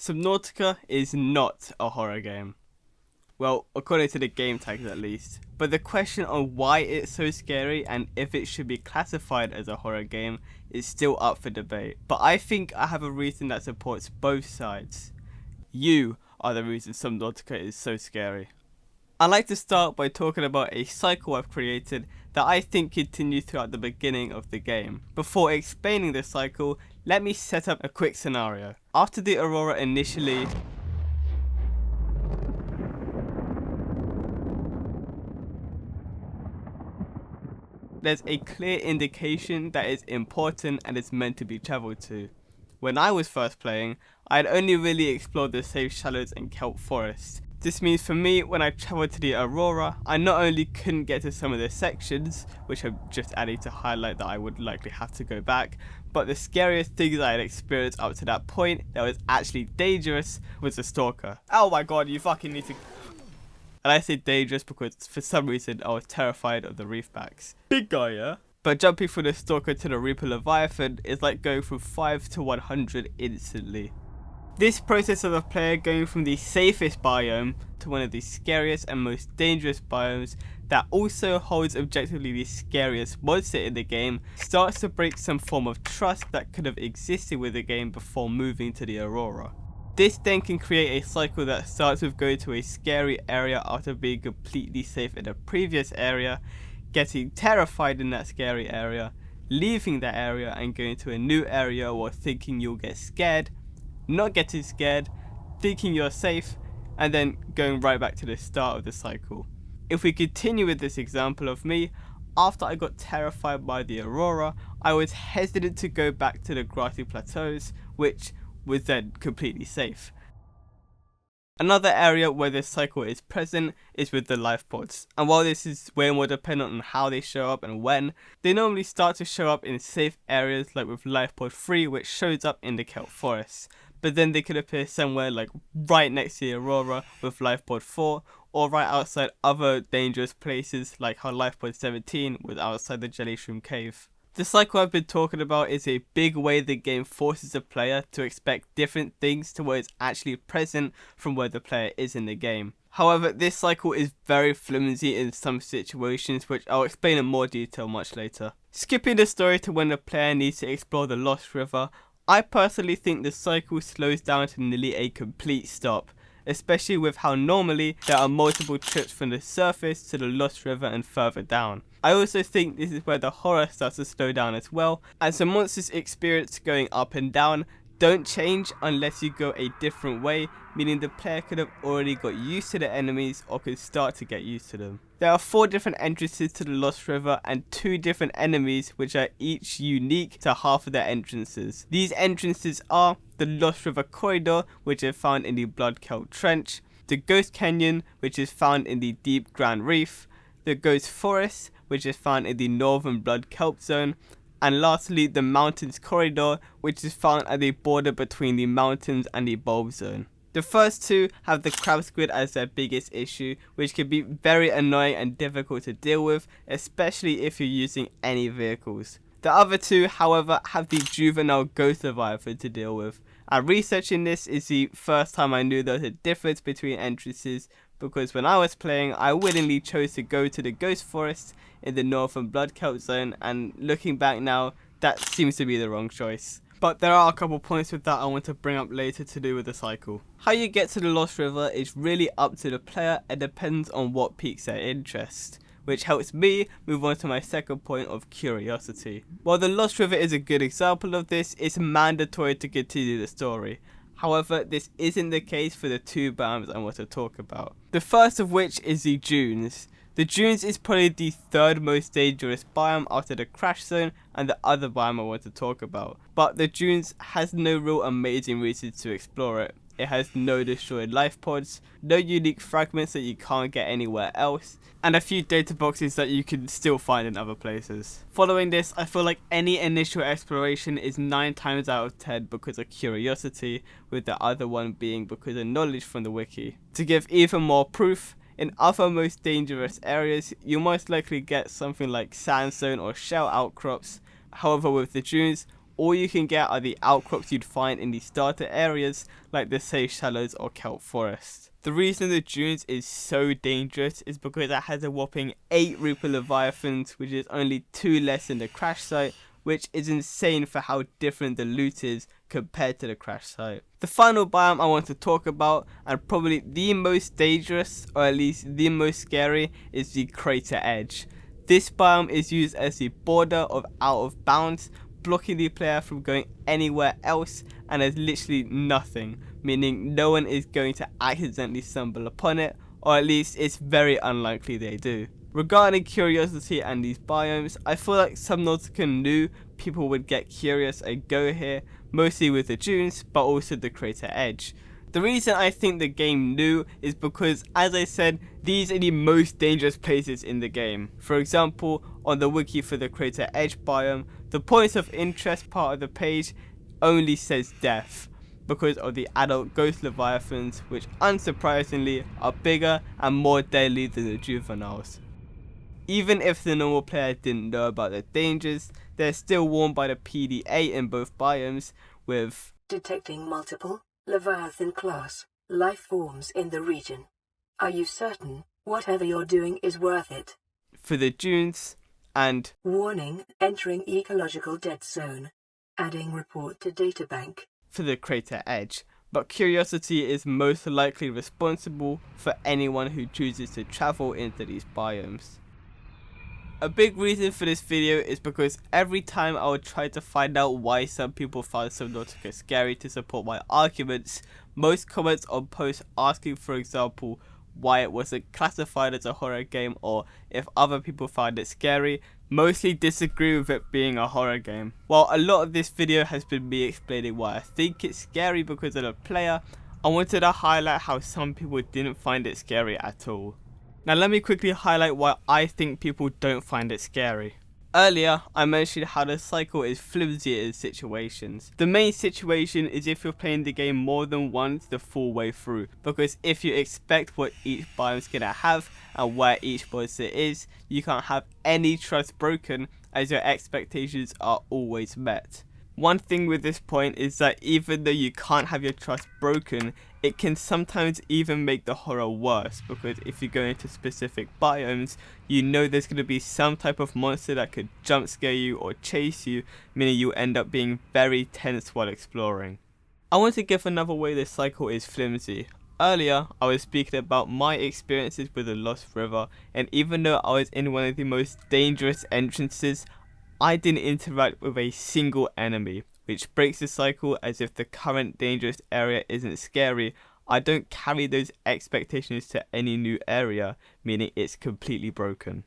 Subnautica is not a horror game. Well, according to the game tags at least. But the question on why it's so scary and if it should be classified as a horror game is still up for debate. But I think I have a reason that supports both sides. You are the reason Subnautica is so scary. I'd like to start by talking about a cycle I've created that I think continues throughout the beginning of the game. Before explaining the cycle, let me set up a quick scenario. After the Aurora initially there's a clear indication that it's important and it's meant to be travelled to. When I was first playing, I had only really explored the safe shallows and kelp forests. This means for me, when I travelled to the Aurora, I not only couldn't get to some of the sections, which I've just added to highlight that I would likely have to go back, but the scariest things I had experienced up to that point that was actually dangerous was the stalker. Oh my god, you fucking need to... And I say dangerous because for some reason I was terrified of the reefbacks. Big guy, yeah? But jumping from the stalker to the Reaper Leviathan is like going from 5 to 100 instantly. This process of a player going from the safest biome to one of the scariest and most dangerous biomes that also holds objectively the scariest monster in the game starts to break some form of trust that could have existed with the game before moving to the Aurora. This then can create a cycle that starts with going to a scary area after being completely safe in a previous area, getting terrified in that scary area, leaving that area and going to a new area while thinking you'll get scared, not getting scared, thinking you're safe, and then going right back to the start of the cycle. If we continue with this example of me, after I got terrified by the Aurora, I was hesitant to go back to the grassy plateaus, which was then completely safe. Another area where this cycle is present is with the life pods, and while this is way more dependent on how they show up and when, they normally start to show up in safe areas like with life pod 3, which shows up in the kelp forests, but then they could appear somewhere like right next to the Aurora with life pod 4, or right outside other dangerous places like how life pod 17 was outside the jelly shroom cave. The cycle I've been talking about is a big way the game forces the player to expect different things to what is actually present from where the player is in the game. However, this cycle is very flimsy in some situations, which I'll explain in more detail much later. Skipping the story to when the player needs to explore the Lost River, I personally think the cycle slows down to nearly a complete stop, especially with how normally there are multiple trips from the surface to the Lost River and further down. I also think this is where the horror starts to slow down as well, as the monsters experience going up and down don't change unless you go a different way, meaning the player could have already got used to the enemies or could start to get used to them. There are 4 different entrances to the Lost River and 2 different enemies which are each unique to half of their entrances. These entrances are the Lost River Corridor, which is found in the Blood Kelp Trench, the Ghost Canyon, which is found in the Deep Grand Reef, the Ghost Forest, which is found in the Northern Blood Kelp Zone, and lastly the Mountains Corridor, which is found at the border between the mountains and the Bulb Zone. The first 2 have the crab squid as their biggest issue, which can be very annoying and difficult to deal with, especially if you're using any vehicles. The other 2, however, have the juvenile ghost leviathan to deal with. And researching this is the first time I knew there was a difference between entrances, because when I was playing, I willingly chose to go to the Ghost Forest in the Northern Blood Kelp Zone, and looking back now, that seems to be the wrong choice. But there are a couple points with that I want to bring up later to do with the cycle. How you get to the Lost River is really up to the player and depends on what piques their interest, which helps me move on to my second point of curiosity. While the Lost River is a good example of this, it's mandatory to continue the story. However, this isn't the case for the 2 biomes I want to talk about. The first of which is the dunes. The dunes is probably the 3rd most dangerous biome after the crash zone and the other biome I want to talk about. But the dunes has no real amazing reasons to explore it. It has no destroyed life pods, no unique fragments that you can't get anywhere else, and a few data boxes that you can still find in other places. Following this, I feel like any initial exploration is 9 times out of 10 because of curiosity, with the other one being because of knowledge from the wiki. To give even more proof, in other most dangerous areas, you'll most likely get something like sandstone or shell outcrops. However, with the dunes, all you can get are the outcrops you'd find in the starter areas like the safe shallows or kelp forest. The reason the dunes is so dangerous is because it has a whopping 8 Reaper Leviathans, which is only 2 less than the crash site, which is insane for how different the loot is compared to the crash site. The final biome I want to talk about, and probably the most dangerous, or at least the most scary, is the crater edge. This biome is used as the border of out of bounds, blocking the player from going anywhere else, and there's literally nothing, meaning no one is going to accidentally stumble upon it, or at least it's very unlikely they do. Regarding curiosity and these biomes, I feel like Subnautica knew people would get curious and go here, mostly with the dunes, but also the crater edge. The reason I think the game knew is because, as I said, these are the most dangerous places in the game. For example, on the wiki for the crater edge biome, the points of interest part of the page only says death, because of the adult ghost leviathans, which unsurprisingly are bigger and more deadly than the juveniles. Even if the normal player didn't know about the dangers, they're still warned by the PDA in both biomes with detecting multiple Leviathan class life forms in the region. Are you certain whatever you're doing is worth it? For the dunes, and warning, entering ecological dead zone. Adding report to databank. For the crater edge. But curiosity is most likely responsible for anyone who chooses to travel into these biomes. A big reason for this video is because every time I would try to find out why some people found Subnautica scary to support my arguments, most comments on posts asking, for example, why it wasn't classified as a horror game or if other people found it scary, mostly disagree with it being a horror game. While a lot of this video has been me explaining why I think it's scary because of the player, I wanted to highlight how some people didn't find it scary at all. Now let me quickly highlight why I think people don't find it scary. Earlier, I mentioned how the cycle is flimsy in situations. The main situation is if you're playing the game more than once the full way through, because if you expect what each biome's gonna have and where each monster is, you can't have any trust broken as your expectations are always met. One thing with this point is that even though you can't have your trust broken, it can sometimes even make the horror worse, because if you go into specific biomes, you know there's going to be some type of monster that could jump scare you or chase you, meaning you end up being very tense while exploring. I want to give another way this cycle is flimsy. Earlier, I was speaking about my experiences with the Lost River, and even though I was in one of the most dangerous entrances, I didn't interact with a single enemy, which breaks the cycle, as if the current dangerous area isn't scary, I don't carry those expectations to any new area, meaning it's completely broken.